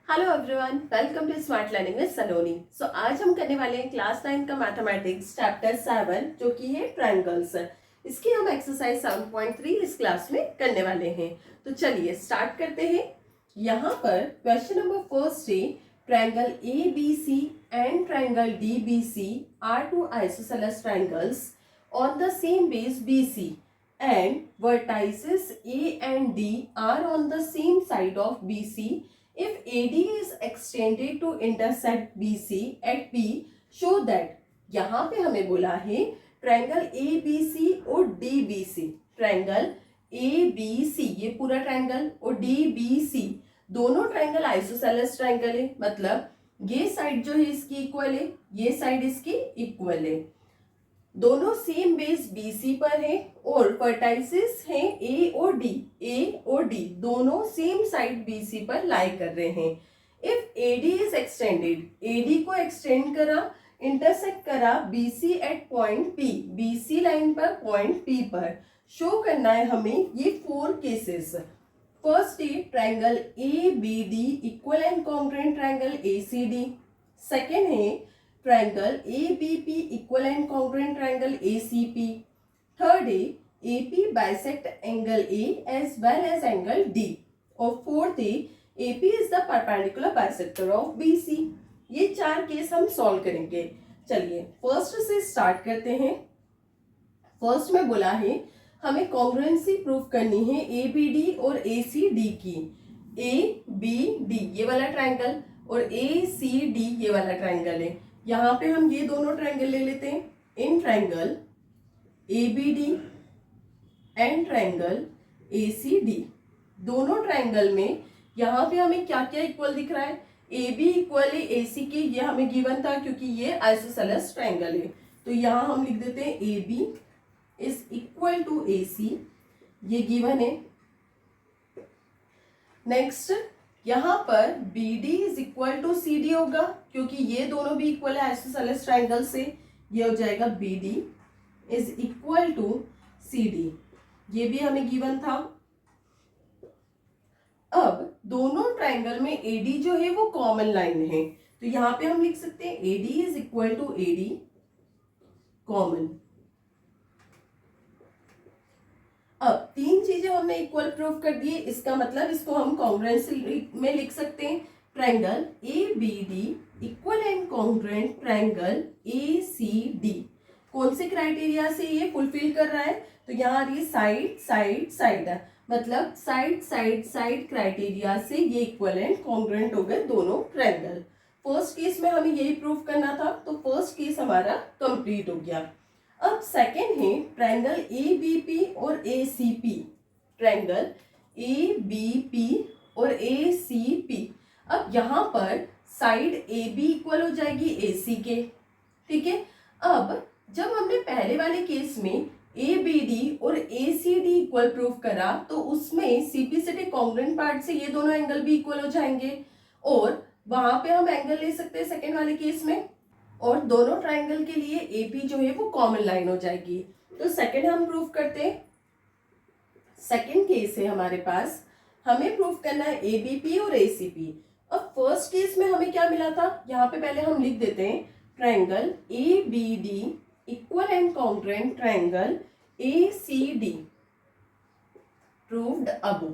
Hello everyone, welcome to smart learning with Saloni. आज हम करने वाले हैं क्लास 9 का मैथमेटिक्स चैप्टर 7 जो कि है ट्रायंगल्स। इसकी हम एक्सरसाइज 7.3 इस क्लास में करने वाले हैं। तो चलिए स्टार्ट करते हैं। यहाँ पर क्वेश्चन नंबर फर्स्ट है, triangle A B C and triangle D B C are two isosceles triangles on the same base B C and vertices A and D are on the same side of BC. If AD is extended to intersect BC at P, show that यहाँ पे हमें बोला है triangle ABC और DBC, triangle ABC ये पूरा triangle और DBC दोनों ट्रायंगल आइसोसेलेस ट्रायंगल है, मतलब ये साइड जो है इसकी इक्वल है, ये साइड इसकी इक्वल है, दोनों सेम बेस BC पर है और वर्टाइसेस हैं A और D दोनों सेम साइड BC पर लाई कर रहे हैं। If AD is extended, AD को एक्सटेंड करा, इंटरसेक्ट करा BC at point P, BC line पर पॉइंट P पर, शो करना है हमें ये 4 केसेस। फर्स्ट है triangle ABD equal and congruent triangle ACD। Second है triangle ABP equal and congruent triangle ACP। Third है AP bisect angle A as well as angle D। और फोर्थ है AP is the perpendicular bisector of BC। ये 4 case हम solve करेंगे। चलिए first से start करते हैं। फर्स्ट में बोला है हमें कॉन्ग्रुएंसी प्रूव करनी है ABD और ACD की। ABD ये वाला ट्रायंगल और ACD ये वाला ट्रायंगल है। यहाँ पे हम ये दोनों ट्रायंगल ले लेते हैं। In triangle ABD and triangle ACD, दोनों ट्रायंगल में यहाँ पे हमें क्या क्या इक्वल दिख रहा है, AB इक्वल है AC के, ये हमें गिवन था क्योंकि ये आइसोसेलेस ट्रायंगल है। तो यहाँ हम लिख देते हैं AB is equal to AC, ये गिवन है। नेक्स्ट यहाँ पर BD is equal to CD होगा क्योंकि ये दोनों भी इक्वल है आइसोसेलेस ट्रायंगल से, ये हो जाएगा BD is equal to CD, ये भी हमें गिवन था। अब दोनों ट्रायंगल में AD जो है वो कॉमन लाइन है, तो यहाँ पे हम लिख सकते हैं AD is equal to AD common. अब 3 चीजें हमने इक्वल प्रूफ कर दी, इसका मतलब इसको हम कॉन्ग्रुएंसी में लिख सकते हैं। Triangle ABD equal and congruent triangle ACD कौन से क्राइटेरिया से ये फुलफिल कर रहा है, तो यहाँ ये साइड साइड साइड है, मतलब साइड साइड साइड क्राइटेरिया से ये इक्वल एंड कॉन्ग्रुएंट हो गए दोनों ट्रायंगल। फर्स्ट केस में हमें यही प्रूफ करना था, तो फर्स्ट केस हमारा कंप्लीट हो गया। अब सेकेंड है ट्रायंगल ABP और ACP, ट्रायंगल ABP और ACP। अब यहाँ पर साइड AB इक्वल हो जाएगी AC के, ठीक है। अब जब हमने पहले वाले केस में ABD और ACD इक्वल प्रूफ करा तो उसमें CP से कॉन्ग्रुएंट पार्ट से ये दोनों एंगल भी इक्वल हो जाएंगे और वहां पे हम एंगल ले सकते हैं सेकेंड वाले केस में, और दोनों ट्रायंगल के लिए AP जो है वो कॉमन लाइन हो जाएगी। तो सेकेंड हम प्रूफ करते हैं। सेकेंड केस है हमारे पास, हमें प्रूफ करना है ABP और ACP। अब फर्स्ट केस में हमें क्या मिला था, यहाँ पे पहले हम लिख देते हैं triangle ABD equal and congruent triangle ACD proved above.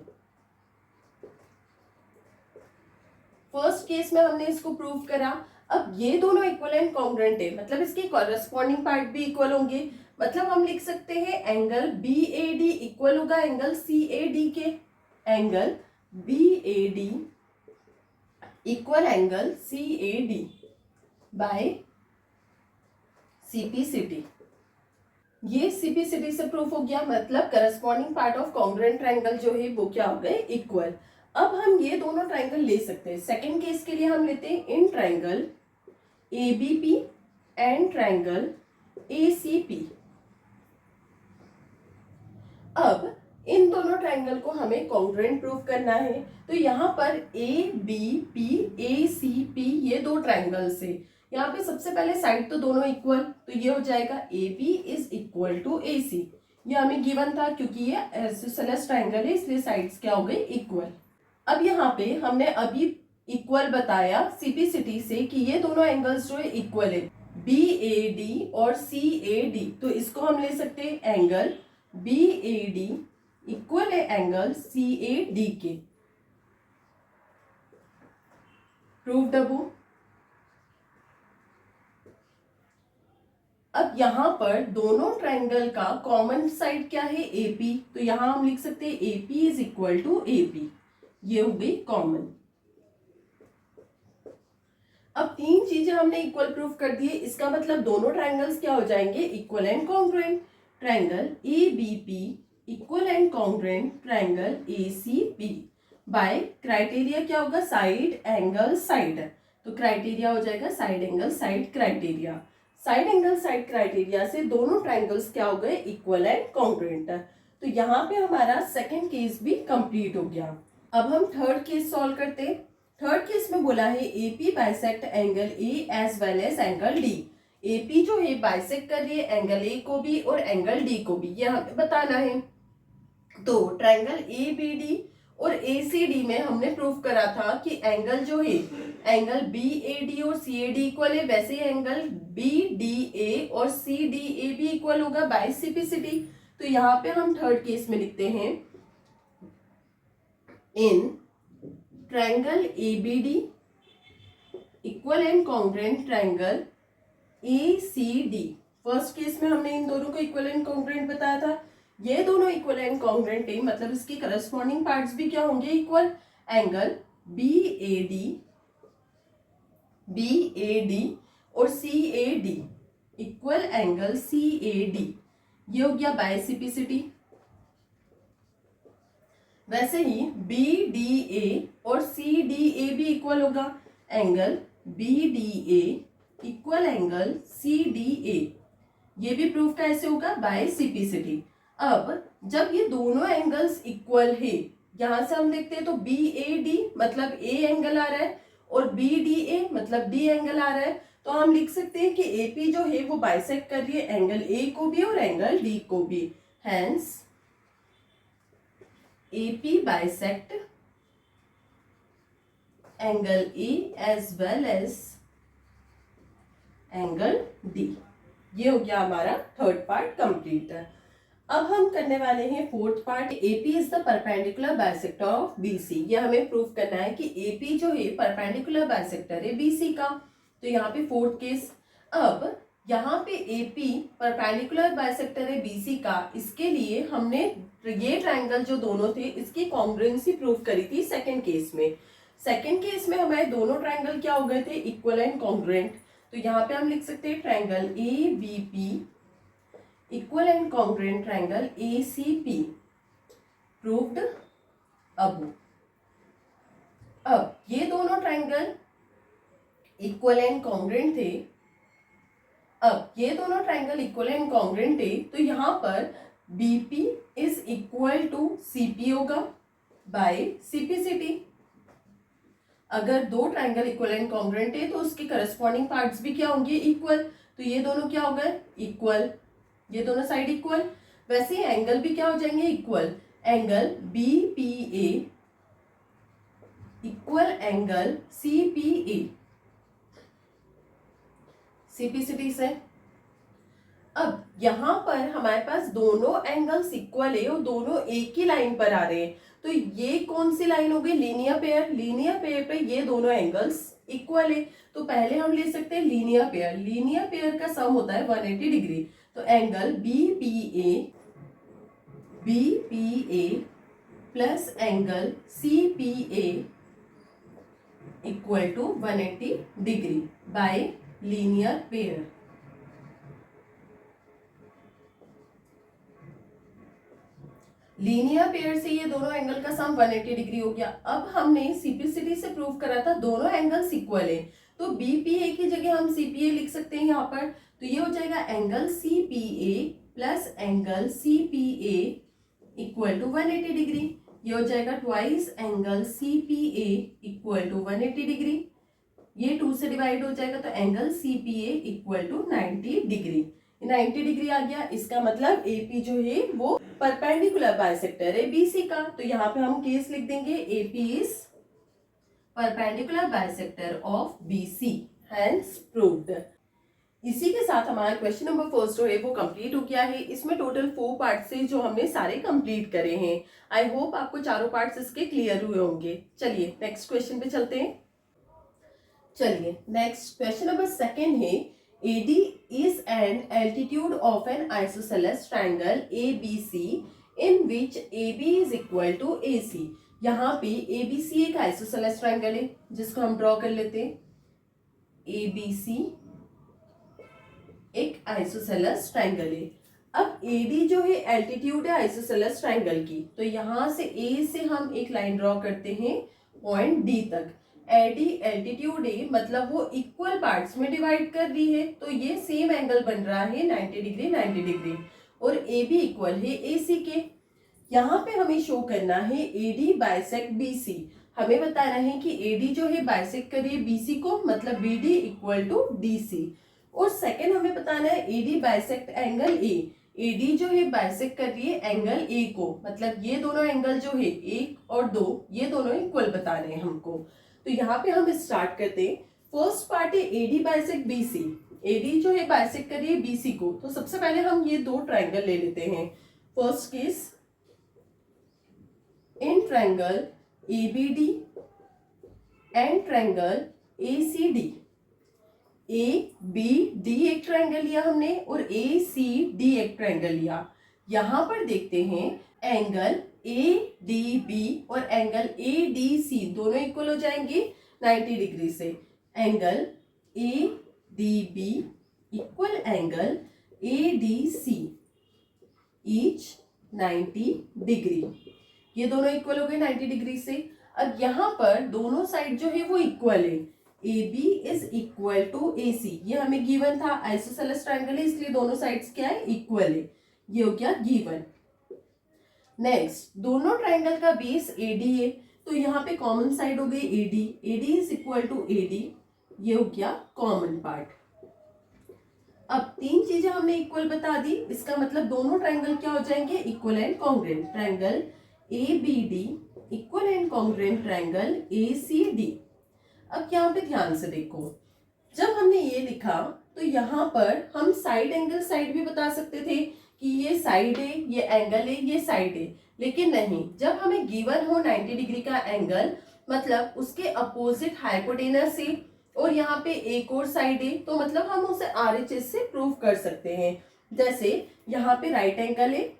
First case में हमने इसको प्रूव करा। अब ये दोनों इक्वल एंड कॉन्ग्रुएंट है, मतलब इसके कॉरेस्पॉन्डिंग पार्ट भी इक्वल होंगे, मतलब हम लिख सकते हैं एंगल BAD इक्वल होगा एंगल CAD के, angle BAD equal angle CAD by CPCD। ये CPCD से प्रूफ हो गया, मतलब corresponding part of congruent triangle जो है वो क्या हो गए, इक्वल। अब हम ये दोनों ट्रायंगल ले सकते हैं। सेकेंड केस के लिए हम लेते हैं in triangle ABP and triangle ACP। अब इन दोनों ट्रायंगल को हमें कॉन्ग्रुएंट प्रूफ करना है, तो यहाँ पर ABP ACP ये दो ट्रायंगल्स है। यहाँ पे सबसे पहले साइड तो दोनों इक्वल, तो ये हो जाएगा AB is equal to AC, ये हमें गिवन था क्योंकि ये आइसोसेलेस ट्रायंगल है इसलिए साइड्स क्या हो गई, इक्वल। अब यहाँ पे हमने अभी इक्वल बताया सीपीसीटी से कि ये दोनों एंगल्स जो है इक्वल है, BAD और CAD। तो इसको हम ले सकते हैं एंगल BAD इक्वल है एंगल CAD के। Proved above. अब यहां पर दोनों ट्रायंगल का कॉमन साइड क्या है, AP। तो यहां हम लिख सकते हैं AP is equal to AP। ये हो गई कॉमन। अब तीन चीजें हमने इक्वल प्रूफ कर दी है, इसका मतलब दोनों ट्रायंगल्स क्या हो जाएंगे, equal and congruent. Triangle ABP equal and congruent triangle ACP by criteria क्या होगा, साइड एंगल साइड। तो क्राइटेरिया हो जाएगा side angle side criteria. Side angle side criteria से दोनों ट्रायंगल्स क्या हो गए, इक्वल एंड कॉन्ग्रुएंट। तो यहाँ पे हमारा सेकेंड केस भी कंप्लीट हो गया। अब हम थर्ड केस सॉल्व करते हैं। थर्ड केस में बोला है AP bisect angle A as well as angle D। AP जो है बाइसेक्ट कर रही है एंगल A को भी और एंगल D को भी, ये हमें बताना है। तो ट्रायंगल ABD और ACD में हमने प्रूफ करा था कि एंगल जो है एंगल BAD और CAD इक्वल है, वैसे ही एंगल BDA और CDA भी इक्वल होगा बाय सीपीसीटी। तो यहाँ पे हम थर्ड केस में लिखते हैं in triangle ABD equal and congruent triangle ACD। First case में हमने इन दोनों को इक्वल एंड कॉन्ग्रुएंट बताया था, ये दोनों इक्वल एंड कॉन्ग्रुएंट है, मतलब इसके करस्पॉन्डिंग पार्ट्स भी क्या होंगे, इक्वल। एंगल BAD और CAD इक्वल एंगल CAD, ये हो गया बाय सीपीसीटी। वैसे ही BDA और CDA भी इक्वल होगा, angle BDA equal angle CDA, ये भी प्रूफ कैसे होगा, बाय सीपीसीटी। अब जब ये दोनों एंगल्स इक्वल है, यहां से हम देखते हैं तो BAD मतलब A एंगल आ रहा है और BDA मतलब D एंगल आ रहा है, तो हम लिख सकते हैं कि AP जो है वो बाइसेक्ट कर रही है एंगल A को भी और एंगल D को भी। Hence AP bisect angle A as well as angle D। ये हो गया हमारा थर्ड पार्ट कंप्लीट। अब हम करने वाले हैं fourth part. AP is the perpendicular bisector of BC। ये हमें प्रूफ करना है कि AP जो है परपेंडिकुलर बाइसेक्टर है BC का। तो यहाँ पे फोर्थ केस। अब यहाँ पे AP परपेंडिकुलर बाइसेक्टर है BC का, इसके लिए हमने ये ट्रायंगल जो दोनों थे इसकी कॉन्ग्रुएंसी प्रूफ करी थी सेकंड केस में। सेकंड केस में हमारे दोनों ट्रायंगल क्या हो गए थे, इक्वल एंड कॉन्ग्रुएंट। तो यहाँ पे हम लिख सकते हैं triangle ABP equal and congruent triangle ACP proved above. अब ये दोनों ट्रायंगल इक्वल एंड कॉन्ग्रुएंट थे। अब ये दोनों ट्रायंगल इक्वल एंड कॉन्ग्रुएंट थे, तो यहाँ पर BP is equal to CP होगा बाय सीपीसीटी। अगर दो ट्रायंगल इक्वल एंड कॉन्ग्रुएंट है तो उसके करस्पॉन्डिंग पार्ट्स भी क्या होंगे, इक्वल। तो ये दोनों क्या हो गए, इक्वल, ये दोनों साइड इक्वल। वैसे एंगल भी क्या हो जाएंगे, equal. Angle BPA equal angle CPA CPCT से। अब यहाँ पर हमारे पास दोनों एंगल्स इक्वल है और दोनों एक ही लाइन पर आ रहे हैं, तो ये कौन सी लाइन हो गई, लीनियर पेयर। लीनियर पेयर पे ये दोनों एंगल्स इक्वल है, तो पहले हम ले सकते हैं लीनियर पेयर। लीनियर पेयर का सम होता है 180 डिग्री। तो angle BPA plus angle CPA equal to 180 degree by linear pair. Linear pair से ये दोनों एंगल का सम 180 डिग्री हो गया। अब हमने सीपीसीटी से प्रूव करा था दोनों एंगल्स इक्वल है, तो BPA की जगह हम CPA लिख सकते हैं यहाँ पर। तो ये हो जाएगा angle CPA plus angle CPA equal to 180 degree. ये हो जाएगा twice angle CPA equal to 180 degree. ये 2 से डिवाइड हो जाएगा, तो angle CPA equal to 90 degree. 90 degree आ गया, इसका मतलब AP जो है वो परपेंडिकुलर बाइसेक्टर है BC का। तो यहाँ पे हम केस लिख देंगे AP is perpendicular bisector of BC, hence proved. इसी के साथ हमारा क्वेश्चन नंबर फर्स्ट जो है वो कंप्लीट हो गया है। इसमें टोटल 4 पार्ट से जो हमने सारे कंप्लीट करे हैं। आई होप आपको चारों पार्ट्स इसके क्लियर हुए होंगे। चलिए नेक्स्ट क्वेश्चन पे चलते हैं। चलिए नेक्स्ट क्वेश्चन नंबर सेकंड है, AD is an altitude of an isosceles triangle ABC in which AB is equal to AC। यहाँ पे ABC एक आइसोसेलेस ट्रायंगल है जिसको हम ड्रॉ कर लेते हैं। ABC एक आइसोसेलेस ट्रायंगल है। अब AD जो है एल्टीट्यूड है आइसोसेलेस ट्रायंगल की, तो यहां से A से हम एक लाइन ड्रॉ करते हैं पॉइंट D तक। AD एल्टीट्यूड है मतलब वो इक्वल पार्ट्स में डिवाइड कर रही है, तो ये सेम एंगल बन रहा है 90 डिग्री 90 डिग्री, और AB इक्वल है AC के। यहाँ पे हमें शो करना है AD बाइसेक्ट BC। हमें बताना है कि AD जो है बाइसेक्ट कर रही है BC को, मतलब BD इक्वल टू DC। और सेकंड हमें बताना है AD bisect angle A। AD जो है बाइसेक्ट कर रही है एंगल A को, मतलब ये दोनों एंगल जो है 1 और 2 ये दोनों इक्वल बताने हैं हमको। तो यहाँ पे हम स्टार्ट करते हैं। फर्स्ट पार्ट है AD बाइसेक्ट BC। AD जो है बाइसेक्ट कर रही है BC को, तो सबसे पहले हम ये दो ट्राइंगल ले लेते हैं। First case, in triangle ABD and triangle ACD। ABD एक ट्राइंगल लिया हमने और ACD एक ट्राइंगल लिया। यहां पर देखते हैं एंगल ADB और एंगल ADC दोनों इक्वल हो जाएंगे 90 डिग्री से। Angle ADB equal angle ADC each 90 degree. ये दोनों इक्वल हो गए 90 डिग्री से। अब यहाँ पर दोनों साइड जो है वो इक्वल है। AB is equal to AC, ये हमें गिवन था, आइसोसेलेस ट्रायंगल है इसलिए दोनों साइड्स क्या है, इक्वल है। ये हो गया गिवन। नेक्स्ट, दोनों ट्रायंगल का बेस AD है, तो यहाँ पे कॉमन साइड हो गई AD। AD is equal to AD, ये हो गया कॉमन पार्ट। अब तीन चीजें हमने इक्वल बता दी, इसका मतलब दोनों ट्रायंगल क्या हो जाएंगे, equal and congruent. Triangle ABD equal and congruent triangle ACD। अब यहाँ पे ध्यान से देखो, जब हमने ये लिखा तो यहाँ पर हम साइड एंगल साइड भी बता सकते थे कि ये साइड है, ये एंगल है, ये साइड है, लेकिन नहीं, जब हमें गिवन हो 90 डिग्री का एंगल, मतलब उसके अपोजिट हाइपोटेनस है और यहाँ पे एक और साइड है, तो मतलब हम उसे RHS से प्रूव कर सकते हैं। जैसे यहाँ पे राइट एंगल है,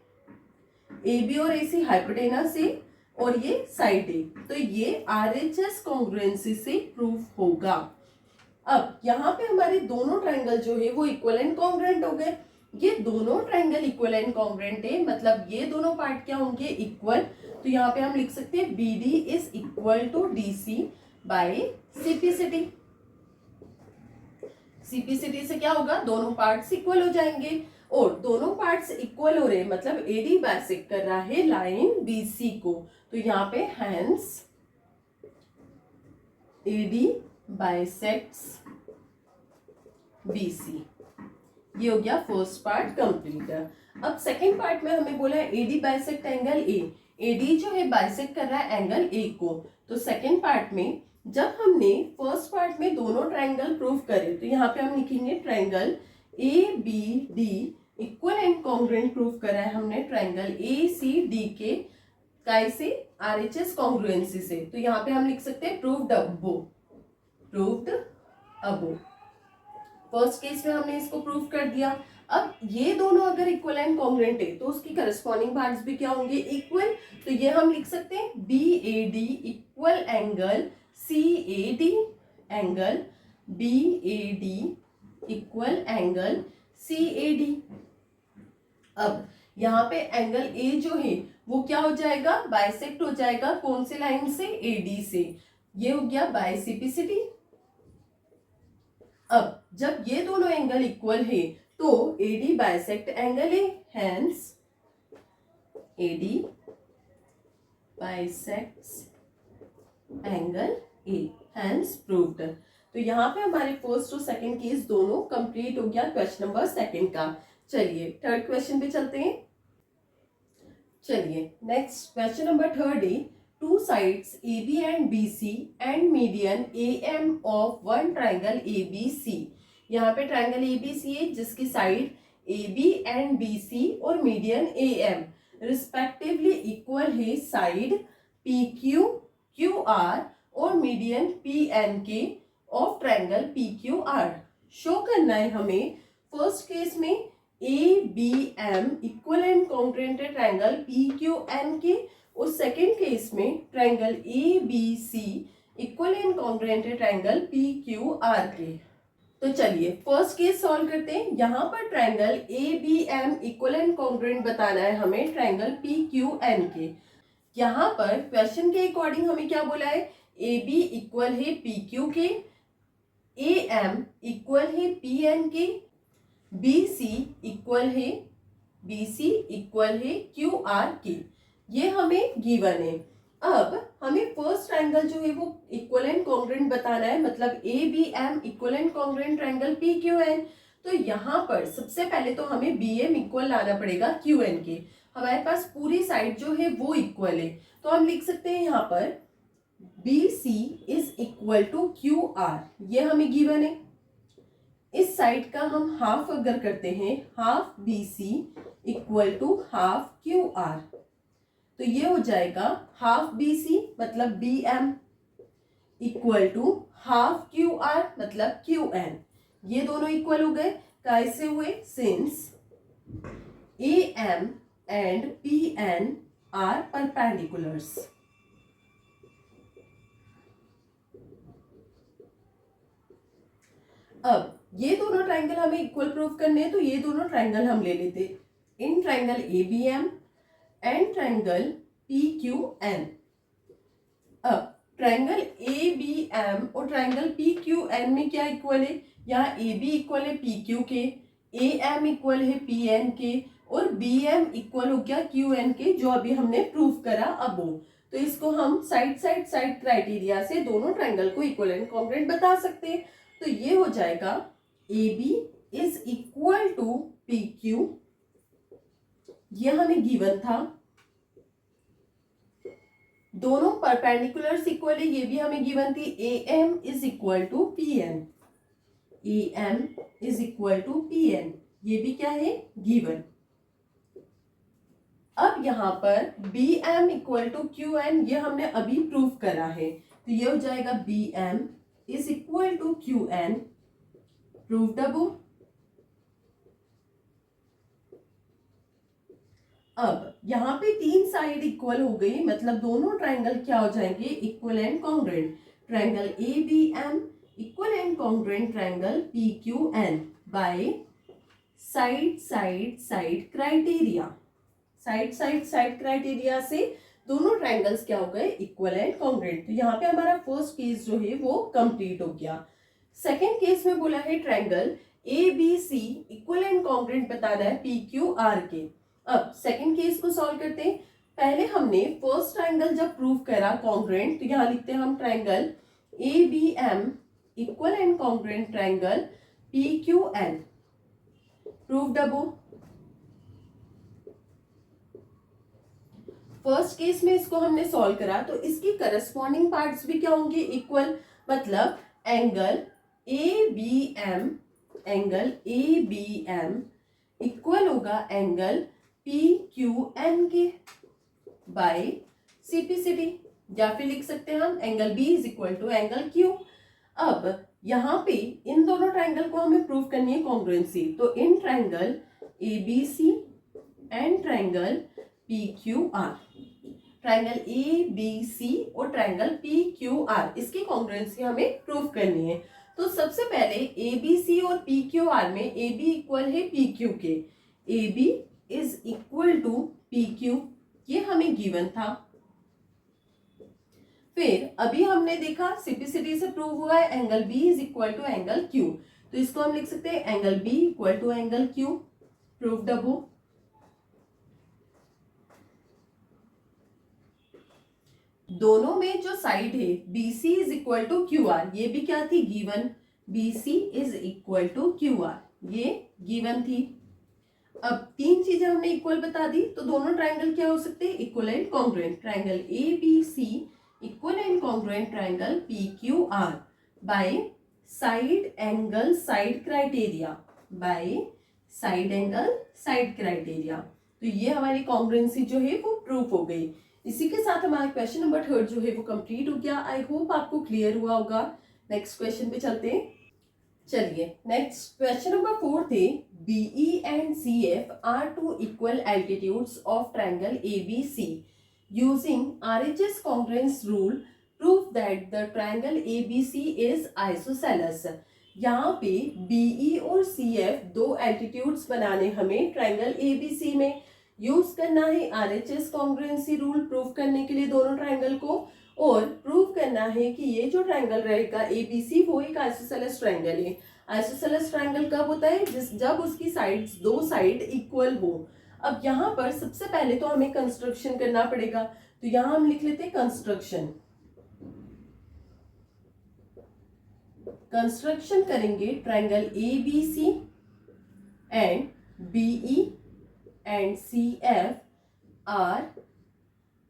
AB और AC हाइपोटेनस है और ये साइड है, तो ये RHS कॉन्ग्रुएंसी से प्रूफ होगा। अब यहाँ पे हमारे दोनों ट्रायंगल जो है वो इक्वल एंड कॉन्ग्रुएंट हो गए। ये दोनों ट्रायंगल इक्वल एंड कॉन्ग्रुएंट है, मतलब ये दोनों पार्ट क्या होंगे, इक्वल। तो यहाँ पे हम लिख सकते हैं BD is equal to DC by CPCD। CPCD से क्या होगा, दोनों पार्ट्स इक्वल हो जाएंगे, और दोनों पार्ट्स इक्वल हो रहे हैं मतलब AD बाइसेक्ट कर रहा है लाइन BC को, तो यहाँ पे हैंस AD बाइसेक्ट्स BC। ये हो गया फर्स्ट पार्ट कंप्लीट। अब सेकंड पार्ट में हमें बोला है AD bisect angle A। AD जो है बाइसेक्ट कर रहा है एंगल A को, तो सेकंड पार्ट में जब हमने फर्स्ट पार्ट में दोनों ट्रायंगल प्रूव करे, तो यहाँ पे हम लिखेंगे triangle ABD equal and congruent proof करा है हमने ट्रायंगल ACD के कैसे, RHS कॉन्ग्रुएंसी से। तो यहाँ पे हम लिख सकते हैं प्रूव्ड अबो, प्रूव्ड अबो। फर्स्ट केस में हमने इसको प्रूव कर दिया। अब ये दोनों अगर इक्वल एंड कॉन्ग्रुएंट है तो उसकी करस्पॉन्डिंग पार्ट्स भी क्या होंगे, इक्वल। तो ये हम लिख सकते हैं BAD equal angle CAD, angle BAD equal angle CAD। अब यहाँ पे एंगल A जो है वो क्या हो जाएगा, बाइसेक्ट हो जाएगा, कौन से लाइन से, AD से। ये हो गया बाय CPCD। अब जब ये दोनों एंगल इक्वल है तो AD बाइसेक्ट एंगल है, hence AD bisects angle A, hence proved. तो यहाँ पे हमारे फर्स्ट और सेकंड केस दोनों कंप्लीट हो गया क्वेश्चन नंबर सेकंड का। चलिए थर्ड क्वेश्चन पे चलते हैं। चलिए नेक्स्ट क्वेश्चन नंबर थर्ड है, two sides AB and BC and median AM of one triangle ABC। यहाँ पे ट्राइंगल ABC है जिसकी साइड AB एंड BC और मीडियन AM रिस्पेक्टिवली इक्वल है साइड PQ QR और median PNK of triangle PQR। Show करना है हमें फर्स्ट केस में ABM इक्वल एंड कॉन्ग्रुएंट है ट्राइंगल PQNK और सेकेंड केस में triangle ABC equal and congruent है ट्राइंगल PQRK। तो चलिए फर्स्ट केस सॉल्व करते हैं। यहाँ पर triangle ABM equal and congruent बताना है हमें ट्राइंगल PQNK। यहाँ पर क्वेश्चन के अकॉर्डिंग हमें क्या बोला है, AB इक्वल है PQ के, AM इक्वल है PNK, BC इक्वल है QRK। ये हमें गिवन है। अब हमें फर्स्ट ट्राइंगल जो है वो इक्वल एंड कॉन्ग्रुएंट बताना है, मतलब ABM equal and congruent triangle PQN। तो यहाँ पर सबसे पहले तो हमें BM इक्वल लाना पड़ेगा QN के। हमारे पास पूरी साइड जो है वो इक्वल है, तो हम लिख सकते हैं यहाँ पर BC is equal to QR। ये हमें गिवन है। इस साइड का हम हाफ अगर करते हैं, half BC equal to half QR, तो ये हो जाएगा हाफ BC मतलब BM equal to half QR मतलब QN। ये दोनों इक्वल हो गए। कैसे हुए, since AM and PN are perpendiculars. अब ये दोनों ट्राइंगल हमें इक्वल प्रूफ करने हैं, तो ये दोनों ट्राइंगल हम ले लेते in triangle ABM and triangle PQN। अब ट्राइंगल ABM और ट्राइंगल PQN में क्या इक्वल है, यहाँ AB इक्वल है PQ के, AM इक्वल है PN के और BM इक्वल हो गया QN के, जो अभी हमने प्रूफ करा अबो। तो इसको हम साइड क्राइटेरिया से दोनों ट्राइंगल को इक्वल एंड कॉन्ग्रुएंट बता सकते हैं। तो ये हो जाएगा AB is equal to PQ, ये हमें गिवन था। दोनों परपेंडिकुलर्स इक्वल है, ये भी हमें गिवन थी। AM is equal to PN, AM is equal to PN, ये भी क्या है, गिवन। अब यहाँ पर BM इक्वल टू QN, ये हमने अभी प्रूफ करा है, तो ये हो जाएगा BM is equal to QN, proof डबो। अब यहाँ पे तीन साइड इक्वल हो गई, मतलब दोनों ट्राइंगल क्या हो जाएंगे, equal and congruent. Triangle ABM equal and congruent triangle PQN by side criteria. Side criteria से दोनों ट्राइंगल्स क्या हो गए, इक्वल एंड कॉन्ग्रुएंट। तो यहाँ पे हमारा फर्स्ट केस जो है वो कंप्लीट हो गया। सेकेंड केस में बोला है triangle ABC equal and congruent बताना है PQR के। अब सेकेंड केस को सॉल्व करते हैं। पहले हमने फर्स्ट ट्राइंगल जब प्रूव करा कॉन्ग्रुएंट, तो यहाँ लिखते हैं हम triangle ABM equal and congruent triangle PQN, proof डबो। फर्स्ट केस में इसको हमने सॉल्व करा, तो इसकी करस्पॉन्डिंग पार्ट्स भी क्या होंगे, इक्वल। मतलब एंगल ABM इक्वल होगा एंगल PQN के बाय CPCD, या फिर लिख सकते हैं हम angle B is equal to angle Q। अब यहाँ पे इन दोनों ट्राइंगल को हमें प्रूव करनी है कॉन्ग्रुएंसी, तो in triangle ABC and triangle PQR, triangle ABC और ट्राइंगल PQR, इसकी कॉन्ग्रुएंसी हमें प्रूव करनी है। तो सबसे पहले ABC और PQR में AB इक्वल है PQ के, AB is equal to PQ, ये हमें गिवन था। फिर अभी हमने देखा CPCD से प्रूव हुआ है angle B is equal to angle Q, तो इसको हम लिख सकते हैं angle B equal to angle Q, proof डबो। दोनों में जो साइड है BC is equal to QR, ये भी क्या थी, given. BC is equal to QR, ये गिवन थी। अब तीन चीजें हमने इक्वल बता दी, तो दोनों ट्रायंगल क्या हो सकते हैं? Equal and congruent. Triangle A B C equal and congruent triangle P Q R by side angle side criteria, by side angle side criteria. तो ये हमारी कॉन्ग्रुएंसी जो है वो प्रूफ हो गई। इसी के साथ हमारा क्वेश्चन नंबर 3 जो है वो कंप्लीट हो गया। आई होप आपको क्लियर हुआ होगा। नेक्स्ट क्वेश्चन पे चलते हैं। चलिए नेक्स्ट क्वेश्चन नंबर 4 थे, BE and CF are two equal altitudes of triangle ABC. Using RHS congruence rule, prove that the triangle ABC is isosceles. यहाँ पे BE और CF दो एल्टीट्यूड्स बनाने हमें ट्रायंगल ABC में यूज करना है RHS कॉन्ग्रुएंसी रूल प्रूव करने के लिए दोनों ट्रायंगल को, और प्रूव करना है कि ये जो ट्रायंगल रहेगा ABC वो एक आइसोसेलेस ट्रायंगल है। आइसोसेलेस ट्रायंगल कब होता है? जब उसकी साइड्स दो साइड इक्वल हो। अब यहाँ पर सबसे पहले तो हमें कंस्ट्रक्शन करना पड़ेगा, तो यहाँ हम लिख लेते हैं कंस्ट्रक्शन। कंस्ट्रक्शन करेंगे triangle ABC and BE and CF are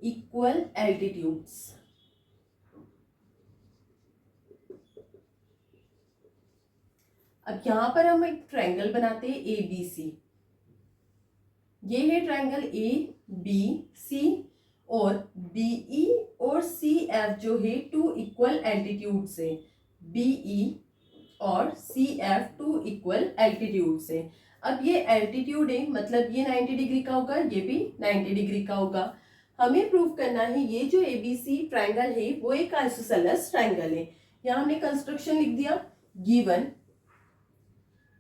equal altitudes. अब यहां पर हम एक ट्रायंगल बनाते हैं ABC। ये है ट्रायंगल ABC और BE और CF जो है टू इक्वल एल्टीट्यूड से। BE और CF टू इक्वल एल्टीट्यूड से। अब ये एल्टीट्यूड है, मतलब ये 90 डिग्री का होगा, ये भी 90 डिग्री का होगा। हमें प्रूव करना है ये जो ABC ट्रायंगल है वो एक आइसोसेलेस ट्रायंगल है। यहाँ हमने कंस्ट्रक्शन लिख दिया।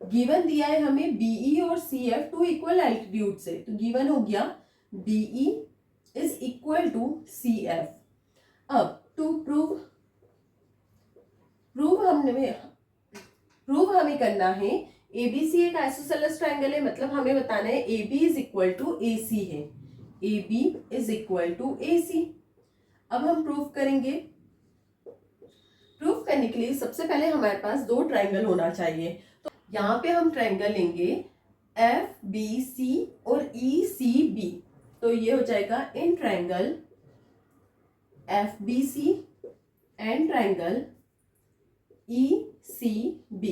गिवन दिया है हमें BE और CF टू इक्वल एल्टीट्यूड से, तो गिवन हो गया BE is equal to CF। अब टू प्रूव हमें करना है ABC एक आइसोसेलेस ट्रायंगल है, मतलब हमें बताना है AB is equal to AC है। AB is equal to AC। अब हम प्रूव करेंगे। प्रूव करने के लिए सबसे पहले हमारे पास दो ट्रायंगल होना चाहिए, तो यहाँ पे हम ट्रायंगल लेंगे FBC और ECB। तो ये हो जाएगा in triangle FBC and triangle ECB।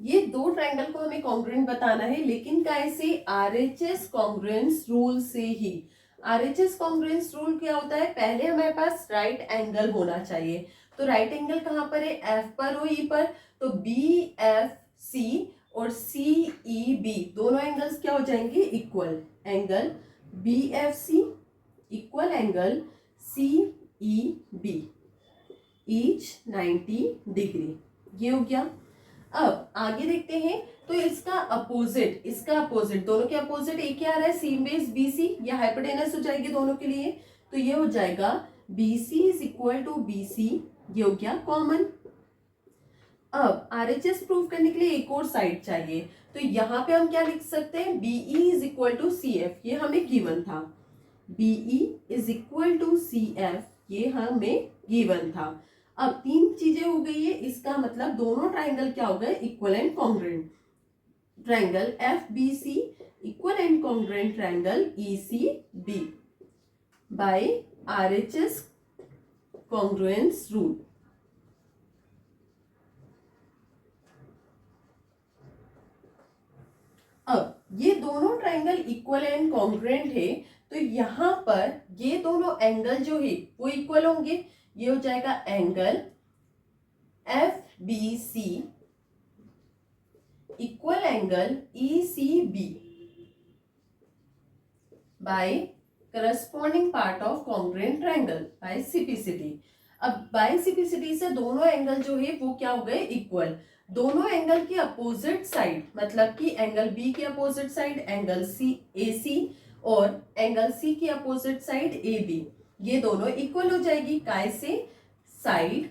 ये दो ट्रायंगल को हमें कॉन्ग्रुएंट बताना है, लेकिन कैसे? RHS कॉन्ग्रुएंस रूल से ही। RHS कॉन्ग्रुएंस रूल क्या होता है? पहले हमारे पास राइट एंगल होना चाहिए। तो राइट एंगल कहाँ पर है? F पर और E पर। तो BFC और CEB दोनों एंगल्स क्या हो जाएंगे? Equal. Angle BFC equal angle CEB each 90 degree. ये हो गया। अब आगे देखते हैं, तो इसका अपोजिट दोनों के अपोजिट एक क्या आ रहा है? सेम बेस BC, या हाइपोटेनस हो जाएगी दोनों के लिए। तो ये हो जाएगा BC is equal to BC। ये हो गया कॉमन। अब RHS प्रूव करने के लिए एक और साइड चाहिए, तो यहाँ पे हम क्या लिख सकते हैं? BE is equal to CF, ये हमें गिवन था। BE is equal to CF, ये हमें गिवन था। अब तीन चीजें हो गई है, इसका मतलब दोनों ट्रायंगल क्या हो गए? Equal and congruent. Triangle FBC equal and congruent triangle ECB by RHS congruence rule. अब ये दोनों ट्रायंगल इक्वल एंड कॉन्ग्रुएंट है, तो यहाँ पर ये दोनों एंगल जो है वो इक्वल होंगे। ये हो जाएगा angle FBC equal angle ECB by corresponding part of congruent triangle by CPCT. अब बाय सिपिसिटी से दोनों एंगल जो है वो क्या हो गए? इक्वल। दोनों एंगल की अपोजिट साइड, मतलब कि एंगल B की अपोजिट साइड एंगल AC और एंगल C की अपोजिट साइड AB, ये दोनों इक्वल हो जाएगी। कैसे? Side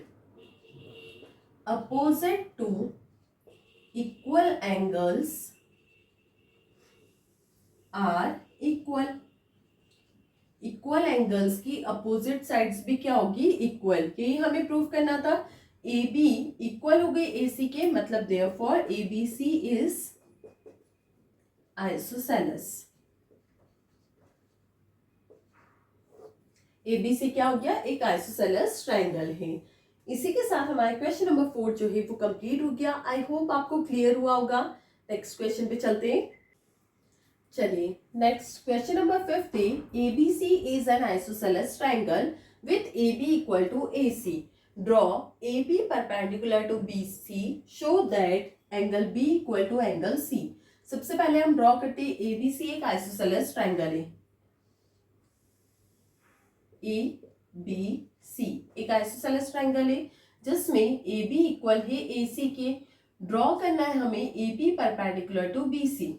opposite to equal angles are equal. Equal angles की अपोजिट साइड्स भी क्या होगी? इक्वल। यही हमें प्रूव करना था। AB इक्वल हो गई AC के, मतलब therefore ABC is isosceles. ABC क्या हो गया, एक आइसोसेलेस ट्रायंगल है। इसी के साथ हमारा क्वेश्चन नंबर 4 जो है वो कंप्लीट हो गया। आई होप आपको क्लियर हुआ होगा। नेक्स्ट क्वेश्चन पे चलते हैं। चलिए नेक्स्ट क्वेश्चन नंबर 5 है, ABC is an isosceles triangle with AB equal to AC। Draw AB perpendicular to BC, show that angle B equal to angle C। सबसे पहले हम ड्रॉ करते हैं ABC एक आइसोसेलेस ट्रायंगल है। ABC एक isosceles triangle है जिसमें AB इक्वल है AC के। ड्रॉ करना है हमें AB परपेंडिकुलर टू BC।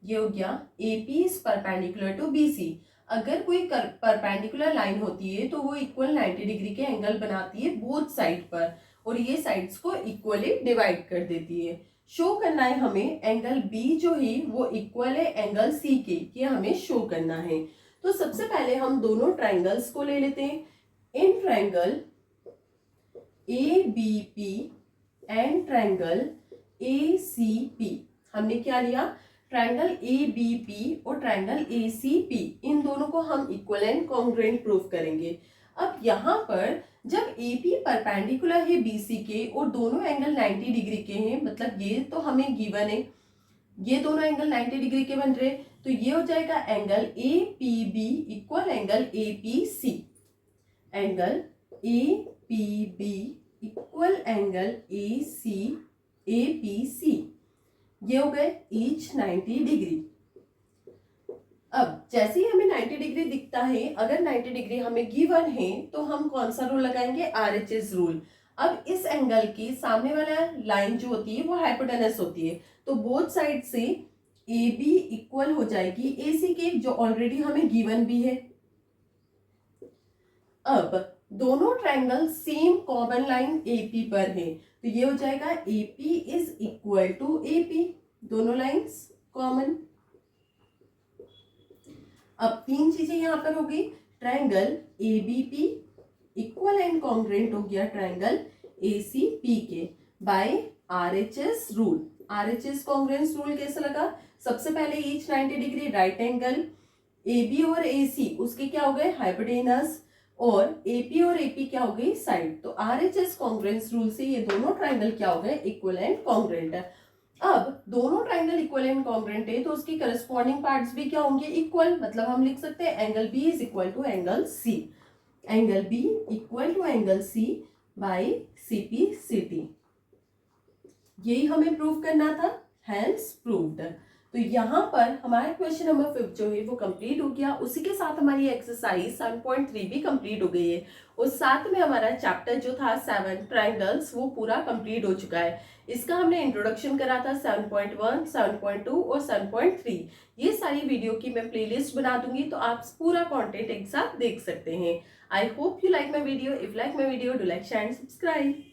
ये हो गया AP is perpendicular to BC। अगर कोई परपेंडिकुलर लाइन होती है तो वो इक्वल 90 डिग्री के एंगल बनाती है बोथ साइड पर, और ये साइड्स को इक्वली डिवाइड कर देती है। शो करना है हमें एंगल B जो है वो इक्वल है एंगल C के, ये हमें शो करना है। तो सबसे पहले हम दोनों ट्रायंगल्स को ले लेते हैं। In triangle ABP and triangle ACP, हमने क्या लिया, ट्रायंगल ABP और ट्रायंगल ACP, इन दोनों को हम इक्वल एंड कॉन्ग्रुएंट प्रूव करेंगे। अब यहाँ पर जब AP परपेंडिकुलर है BC के और दोनों एंगल 90 डिग्री के हैं, मतलब ये तो हमें गिवन है, ये दोनों एंगल 90 डिग्री के बन रहे, तो ये हो जाएगा angle APB equal angle APC। Angle APB equal angle APC, ये हो गए ईच 90 डिग्री। अब जैसे ही हमें 90 डिग्री दिखता है, अगर 90 डिग्री हमें गिवन है तो हम कौन सा रूल लगाएंगे, RHS रूल। अब इस एंगल की सामने वाला लाइन जो होती है वो हाइपोटेनस होती है, तो बोथ साइड से AB इक्वल हो जाएगी AC के, जो ऑलरेडी हमें गिवन भी है। अब दोनों triangle same common line AP पर है, तो ये हो जाएगा AP is equal to AP, दोनों लाइंस कॉमन। अब तीन चीजें यहां पर हो गई, triangle ABP equal and congruent हो गया ट्रायंगल ACP के by RHS rule. RHS congruence rule कैसे लगा, सबसे पहले each 90 degree right angle, AB और AC उसके क्या हो गए, हाइपोटेनस, और AP और AP क्या हो गई, साइड। तो RHS कॉन्ग्रुएंस रूल से ये दोनों ट्रायंगल क्या हो गए, इक्वल एंड कॉन्ग्रुएंट है। अब दोनों ट्रायंगल इक्वल एंड कॉन्ग्रुएंट है तो उसके करस्पॉन्डिंग पार्ट्स भी क्या होंगे, इक्वल। मतलब हम लिख सकते हैं angle B is equal to angle C। Angle B equal to angle C by CP/CT, यही हमें प्रूव करना था, हैंस प्रूव्ड। तो यहाँ पर हमारा क्वेश्चन नंबर 5 जो है वो कंप्लीट हो गया। उसी के साथ हमारी एक्सरसाइज 7.3 भी कंप्लीट हो गई है, और साथ में हमारा चैप्टर जो था 7 ट्रायंगल्स वो पूरा कंप्लीट हो चुका है। इसका हमने इंट्रोडक्शन करा था 7.1, 7.2 और 7.3। ये सारी वीडियो की मैं प्लेलिस्ट बना दूंगी, तो आप पूरा कंटेंट एक साथ देख सकते हैं। I hope you like my video. If like my video, do like, share and subscribe.